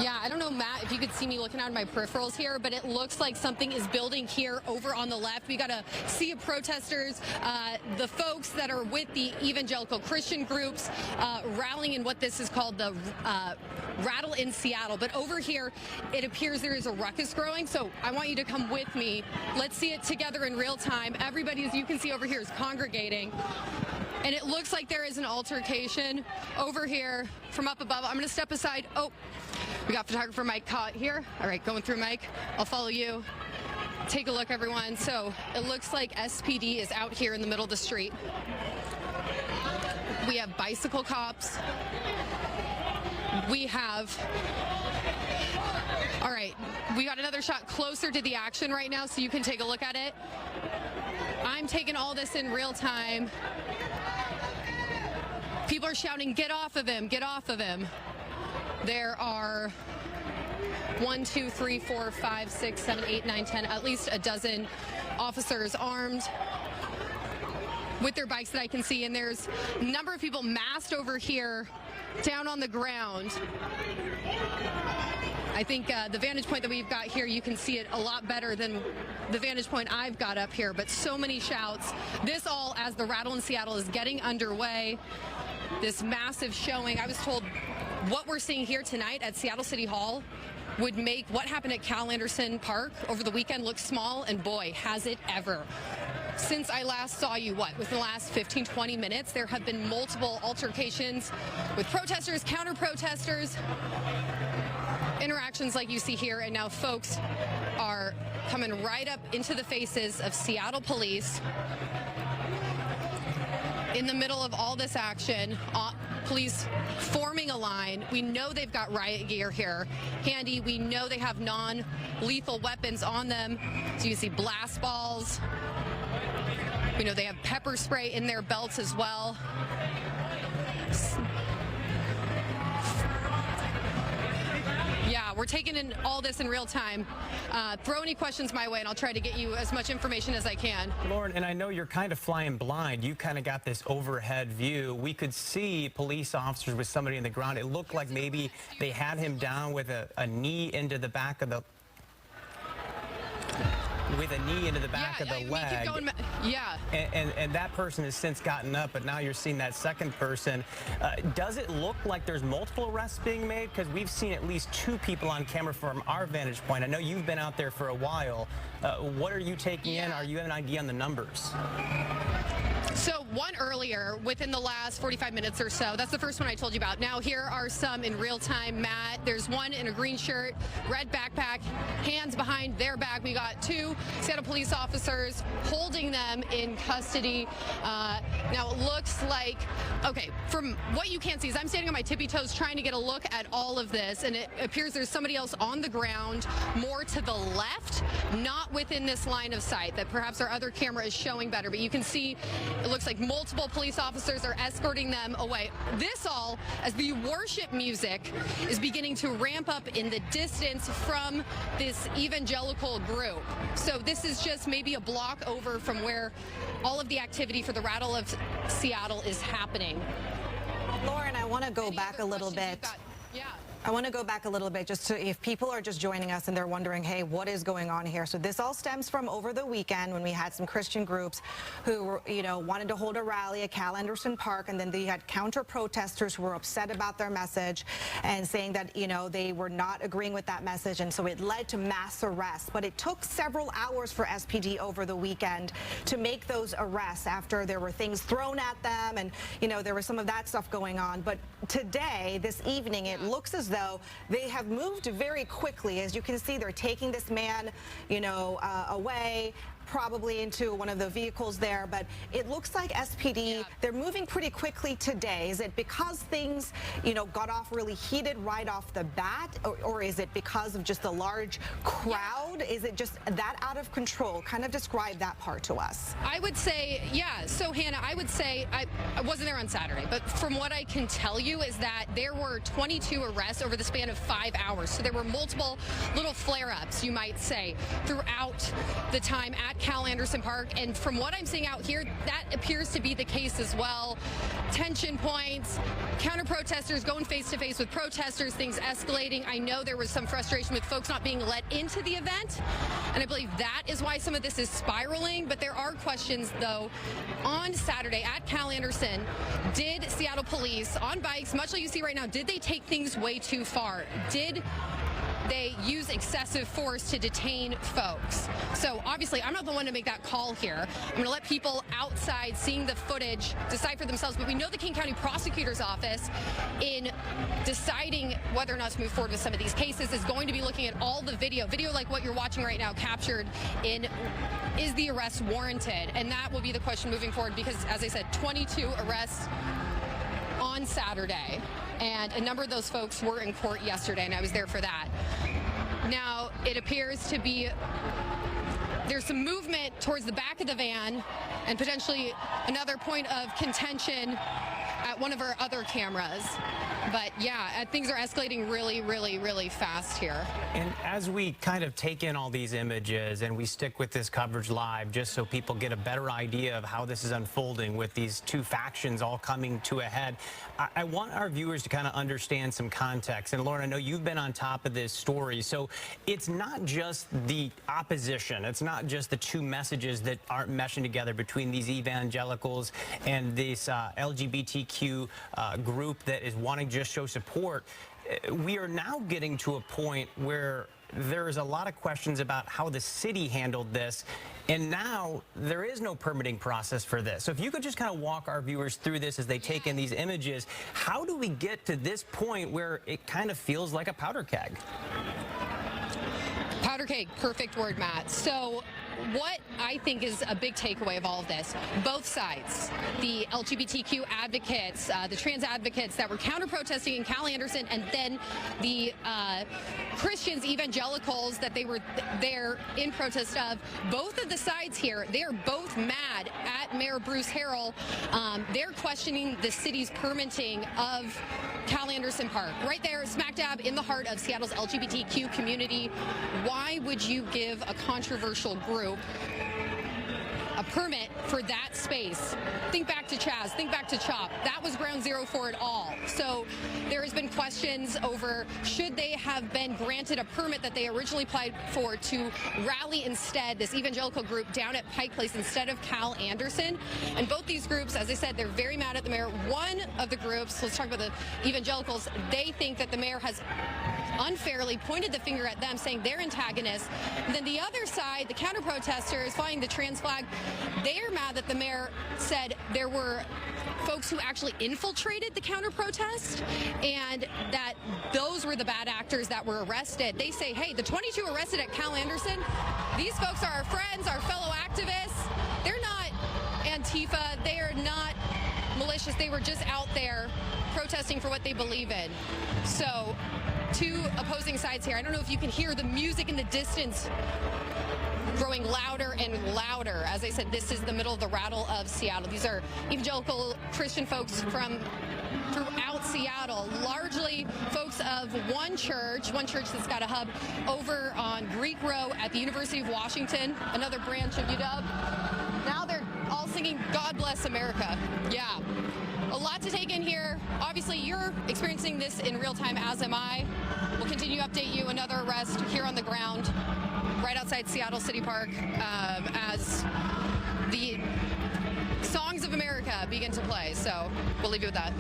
Yeah, I don't know, Matt, if you could see me looking out of my peripherals here, but it looks like something is building here over on the left. We got a sea of protesters, the folks that are with the evangelical Christian groups rallying in what this is called the Rattle in Seattle. But over here, it appears there is a ruckus growing, so I want you to come with me. Let's see it together in real time. Everybody, as you can see over here, is congregating. And it looks like there is an altercation over here from up above. I'm going to step aside. Oh, we got photographer Mike caught here. All right, going through, Mike. I'll follow you. Take a look, everyone. So it looks like SPD is out here in the middle of the street. We have bicycle cops. We have... All right, we got another shot closer to the action right now, so you can take a look at it. I'm taking all this in real time. People are shouting, "Get off of him, get off of him." There are 1, 2, 3, 4, 5, 6, 7, 8, 9, 10, at least a dozen officers armed with their bikes that I can see. And there's a number of people massed over here down on the ground. I think the vantage point that we've got here, you can see it a lot better than the vantage point I've got up here, but so many shouts. This all as the Rattle in Seattle is getting underway. This massive showing. I was told what we're seeing here tonight at Seattle City Hall would make what happened at Cal Anderson Park over the weekend look small, and boy, has it ever. Since I last saw you, within the last 15, 20 minutes, there have been multiple altercations with protesters, counter-protesters, interactions like you see here, and now folks are coming right up into the faces of Seattle police. In the middle of all this action, police forming a line. We know they've got riot gear here handy. We know they have non-lethal weapons on them. So you see blast balls. We know they have pepper spray in their belts as well. Yeah, we're taking in all this in real time. Throw any questions my way, and I'll try to get you as much information as I can. Lauren, and I know you're kind of flying blind. You kind of got this overhead view. We could see police officers with somebody in the ground. It looked like maybe they had him down with a knee into the back of the... with a knee into the back of the leg. Keep going, yeah. And that person has since gotten up, but now you're seeing that second person. Does it look like there's multiple arrests being made? Because we've seen at least 2 people on camera from our vantage point. I know you've been out there for a while. What are you taking in? Are you have an idea on the numbers? So one earlier, within the last 45 minutes or so. That's the first one I told you about. Now here are some in real time, Matt. There's one in a green shirt, red backpack, hands behind their back. We got 2 Seattle police officers holding them in custody. Now it looks like, okay, from what you can't see is I'm standing on my tippy toes trying to get a look at all of this, and it appears there's somebody else on the ground more to the left, not within this line of sight that perhaps our other camera is showing better, but you can see it looks like multiple police officers are escorting them away. This all as the worship music is beginning to ramp up in the distance from this evangelical group. So this is just maybe a block over from where all of the activity for the Rattle of Seattle is happening. Lauren, I want to go back a little bit. I want to go back a little bit just to, if people are just joining us and they're wondering, hey, what is going on here? So this all stems from over the weekend when we had some Christian groups who, wanted to hold a rally at Cal Anderson Park, and then they had counter protesters who were upset about their message and saying that, they were not agreeing with that message, and so it led to mass arrests. But it took several hours for SPD over the weekend to make those arrests after there were things thrown at them, and, there was some of that stuff going on. But today, this evening, it looks as though they have moved very quickly. As you can see, they're taking this man, away, probably into one of the vehicles there, but it looks like SPD, they're moving pretty quickly today. Is it because things, got off really heated right off the bat, or is it because of just the large crowd? Is it just that out of control? Kind of describe that part to us. I would say, so Hannah, I would say, I wasn't there on Saturday, but from what I can tell you is that there were 22 arrests over the span of 5 hours. So there were multiple little flare-ups, you might say, throughout the time at at Cal Anderson Park, and from what I'm seeing out here, that appears to be the case as well. Tension points, counter-protesters going face-to-face with protesters, things escalating. I know there was some frustration with folks not being let into the event, and I believe that is why some of this is spiraling. But there are questions, though. On Saturday at Cal Anderson, did Seattle police, on bikes, much like you see right now, did they take things way too far? Did they use excessive force to detain folks? So obviously, I'm not the one to make that call here. I'm going to let people outside seeing the footage decide for themselves. But we know the King County Prosecutor's Office, in deciding whether or not to move forward with some of these cases, is going to be looking at all the video like what you're watching right now, captured in is the arrest warranted? And that will be the question moving forward, because, as I said, 22 arrests on Saturday, and a number of those folks were in court yesterday, and I was there for that. Now, it appears to be there's some movement towards the back of the van, and potentially another point of contention at one of our other cameras. But yeah, things are escalating really, really, really fast here. And as we kind of take in all these images and we stick with this coverage live, just so people get a better idea of how this is unfolding with these two factions all coming to a head, I want our viewers to kind of understand some context. And Lauren, I know you've been on top of this story. So it's not just the opposition. It's not just the two messages that aren't meshing together between these evangelicals and this LGBTQ group that is wanting to just show support. We are now getting to a point where there is a lot of questions about how the city handled this, and now there is no permitting process for this. So if you could just kind of walk our viewers through this as they take in these images, how do we get to this point where it kind of feels like a powder keg? Powder keg, perfect word, Matt. So what I think is a big takeaway of all of this, both sides, the LGBTQ advocates, the trans advocates that were counter-protesting in Cal Anderson, and then the Christians, evangelicals that they were there in protest of, both of the sides here, they are both mad at Mayor Bruce Harrell. They're questioning the city's permitting of Cal Anderson Park, right there, smack dab in the heart of Seattle's LGBTQ community. Why would you give a controversial group a permit for that space? Think back to Chaz, think back to CHOP. That was ground zero for it all. So there has been questions over, should they have been granted a permit that they originally applied for to rally instead, this evangelical group down at Pike Place instead of Cal Anderson? And both these groups, as I said, they're very mad at the mayor. One of the groups, let's talk about the evangelicals, they think that the mayor has unfairly pointed the finger at them, saying they're antagonists. And then the other side, the counter-protesters flying the trans flag, they're mad that the mayor said there were folks who actually infiltrated the counter-protest and that those were the bad actors that were arrested. They say, hey, the 22 arrested at Cal Anderson, these folks are our friends, our fellow activists. They're not Antifa. They are not malicious. They were just out there protesting for what they believe in. So two opposing sides here. I don't know if you can hear the music in the distance growing louder and louder. As I said, this is the middle of the rattle of Seattle. These are evangelical Christian folks from throughout Seattle, largely folks of one church that's got a hub over on Greek Row at the University of Washington, another branch of UW. Now they're all singing God Bless America. Yeah. A lot to take in here. Obviously, you're experiencing this in real time, as am I. We'll continue to update you. Another arrest here on the ground, right outside Seattle City Park, as the songs of America begin to play. So we'll leave you with that.